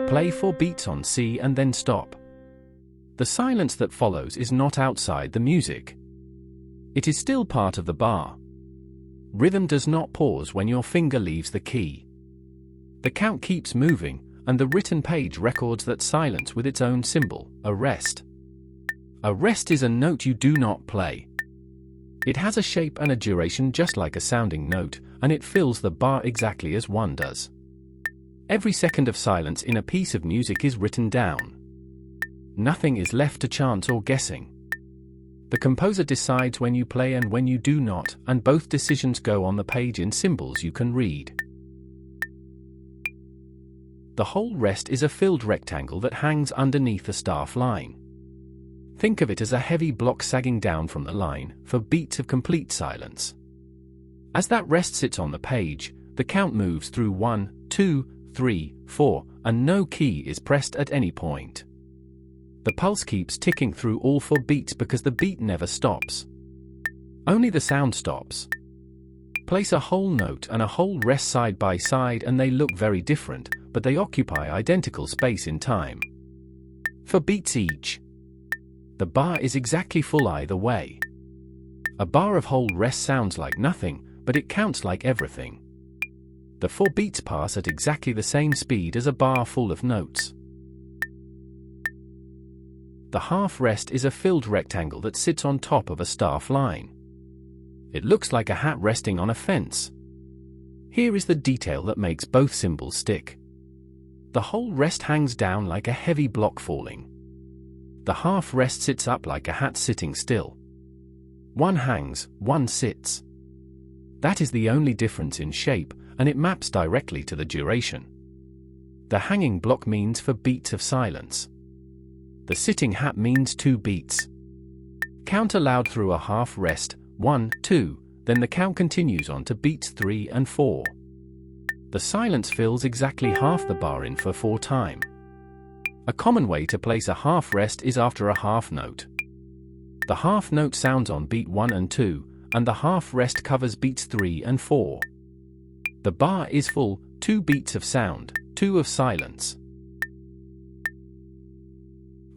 Play 4 beats on C and then stop. The silence that follows is not outside the music. It is still part of the bar. Rhythm does not pause when your finger leaves the key. The count keeps moving, and the written page records that silence with its own symbol, a rest. A rest is a note you do not play. It has a shape and a duration just like a sounding note, and it fills the bar exactly as one does. Every second of silence in a piece of music is written down. Nothing is left to chance or guessing. The composer decides when you play and when you do not, and both decisions go on the page in symbols you can read. The whole rest is a filled rectangle that hangs underneath the staff line. Think of it as a heavy block sagging down from the line for beats of complete silence. As that rest sits on the page, the count moves through 1, 2, 3, 4, and no key is pressed at any point. The pulse keeps ticking through all 4 beats because the beat never stops. Only the sound stops. Place a whole note and a whole rest side by side and they look very different, but they occupy identical space in time. 4 beats each. The bar is exactly full either way. A bar of whole rest sounds like nothing, but it counts like everything. The 4 beats pass at exactly the same speed as a bar full of notes. The half rest is a filled rectangle that sits on top of a staff line. It looks like a hat resting on a fence. Here is the detail that makes both symbols stick. The whole rest hangs down like a heavy block falling. The half rest sits up like a hat sitting still. One hangs, one sits. That is the only difference in shape, and it maps directly to the duration. The hanging block means 4 beats of silence. The sitting hat means 2 beats. Count aloud through a half rest, 1, 2, then the count continues on to beats 3 and 4. The silence fills exactly half the bar in for 4 time. A common way to place a half rest is after a half note. The half note sounds on beat 1 and 2, and the half rest covers beats 3 and 4. The bar is full, 2 beats of sound, 2 of silence.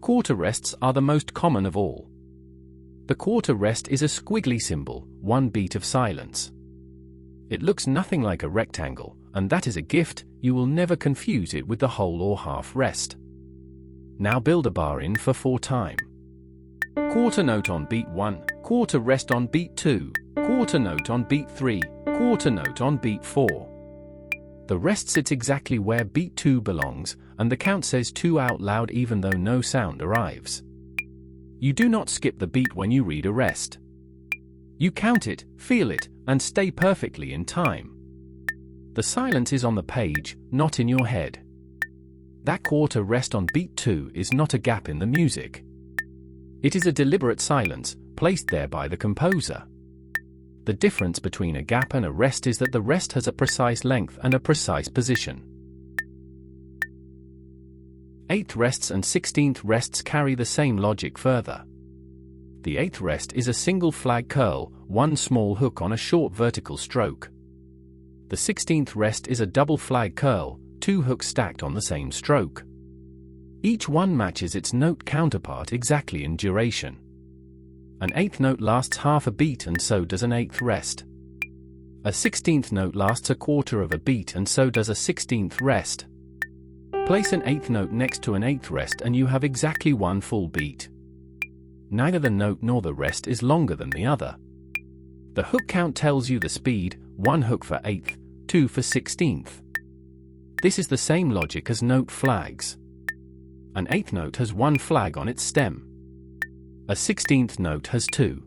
Quarter rests are the most common of all. The quarter rest is a squiggly symbol, 1 beat of silence. It looks nothing like a rectangle, and that is a gift. You will never confuse it with the whole or half rest. Now build a bar in for 4 time. Quarter note on beat 1, quarter rest on beat 2, quarter note on beat 3, quarter note on beat 4. The rest sits exactly where beat 2 belongs, and the count says 2 out loud even though no sound arrives. You do not skip the beat when you read a rest. You count it, feel it, and stay perfectly in time. The silence is on the page, not in your head. That quarter rest on beat 2 is not a gap in the music. It is a deliberate silence, placed there by the composer. The difference between a gap and a rest is that the rest has a precise length and a precise position. 8th rests and 16th rests carry the same logic further. The 8th rest is a single flag curl, 1 small hook on a short vertical stroke. The 16th rest is a double flag curl, 2 hooks stacked on the same stroke. Each one matches its note counterpart exactly in duration. An 8th note lasts half a beat and so does an 8th rest. A 16th note lasts a quarter of a beat and so does a 16th rest. Place an 8th note next to an 8th rest and you have exactly 1 full beat. Neither the note nor the rest is longer than the other. The hook count tells you the speed, 1 hook for 8th, 2 for 16th. This is the same logic as note flags. An 8th note has 1 flag on its stem. A 16th note has 2.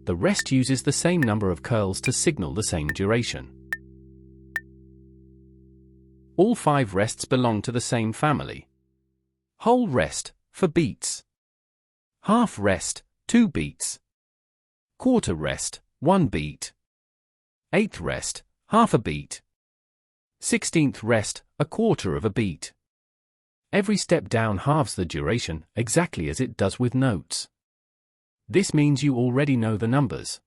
The rest uses the same number of curls to signal the same duration. All 5 rests belong to the same family. Whole rest, 4 beats. Half rest, 2 beats. Quarter rest, 1 beat. 8th rest, half a beat. 16th rest, a quarter of a beat. Every step down halves the duration, exactly as it does with notes. This means you already know the numbers.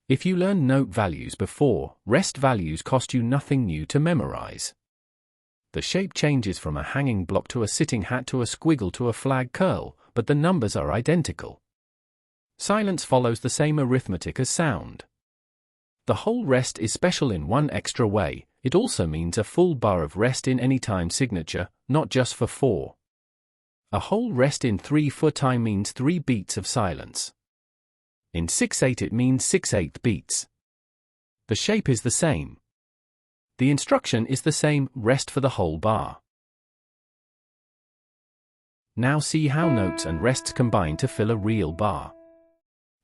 If you learn note values before, rest values cost you nothing new to memorize. The shape changes from a hanging block to a sitting hat to a squiggle to a flag curl, but the numbers are identical. Silence follows the same arithmetic as sound. The whole rest is special in one extra way. It also means a full bar of rest in any time signature, not just for 4. A whole rest in 3/4 time means 3 beats of silence. In 6/8 it means 6/8 beats. The shape is the same. The instruction is the same, rest for the whole bar. Now see how notes and rests combine to fill a real bar.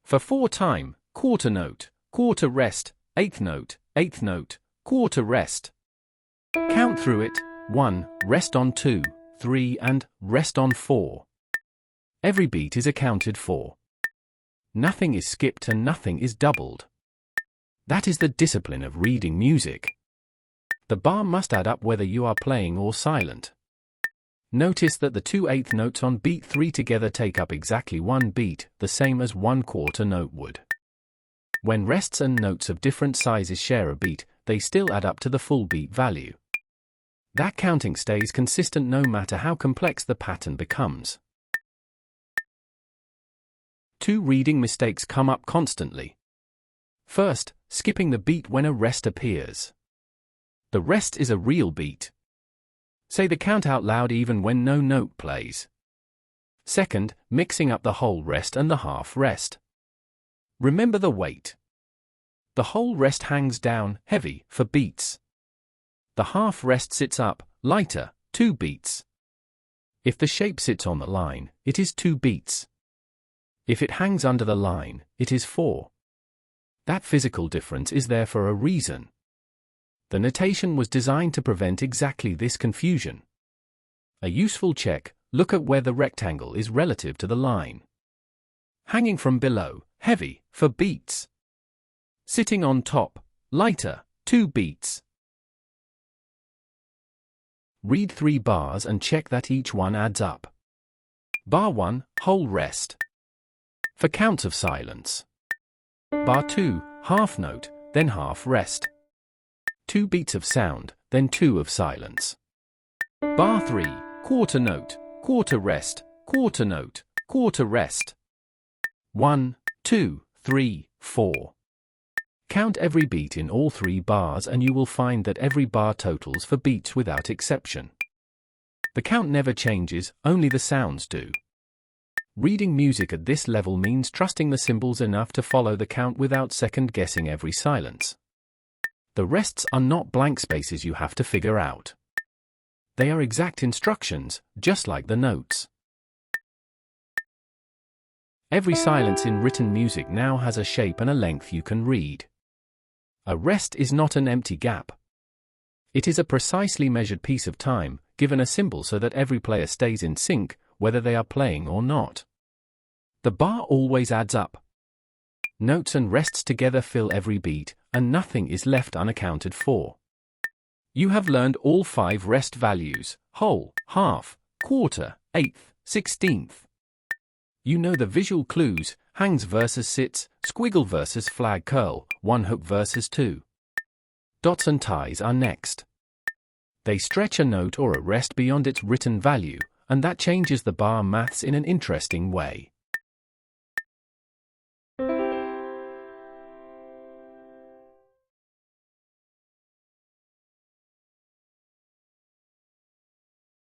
For 4 time, quarter note, quarter rest, 8th note, 8th note, quarter rest. Count through it: 1, rest on 2, 3 and rest on 4. Every beat is accounted for. Nothing is skipped and nothing is doubled. That is the discipline of reading music. The bar must add up whether you are playing or silent. Notice that the 2 8th notes on beat 3 together take up exactly 1 beat, the same as 1 quarter note would. When rests and notes of different sizes share a beat, they still add up to the full beat value. That counting stays consistent no matter how complex the pattern becomes. 2 reading mistakes come up constantly. First, skipping the beat when a rest appears. The rest is a real beat. Say the count out loud even when no note plays. Second, mixing up the whole rest and the half rest. Remember the weight. The whole rest hangs down, heavy, for beats. The half rest sits up, lighter, 2 beats. If the shape sits on the line, it is 2 beats. If it hangs under the line, it is 4. That physical difference is there for a reason. The notation was designed to prevent exactly this confusion. A useful check: look at where the rectangle is relative to the line. Hanging from below, heavy, for beats. Sitting on top, lighter, 2 beats. Read 3 bars and check that each one adds up. Bar 1, whole rest. For counts of silence. Bar 2, half note, then half rest. 2 beats of sound, then 2 of silence. Bar 3, quarter note, quarter rest, quarter note, quarter rest. 1, 2, 3, 4. Count every beat in all 3 bars and you will find that every bar totals for beats without exception. The count never changes, only the sounds do. Reading music at this level means trusting the symbols enough to follow the count without second-guessing every silence. The rests are not blank spaces you have to figure out. They are exact instructions, just like the notes. Every silence in written music now has a shape and a length you can read. A rest is not an empty gap. It is a precisely measured piece of time, given a symbol so that every player stays in sync, whether they are playing or not. The bar always adds up. Notes and rests together fill every beat, and nothing is left unaccounted for. You have learned all 5 rest values: whole, half, quarter, 8th, 16th. You know the visual clues: hangs versus sits, squiggle versus flag curl, 1 hook versus 2. Dots and ties are next. They stretch a note or a rest beyond its written value, and that changes the bar maths in an interesting way.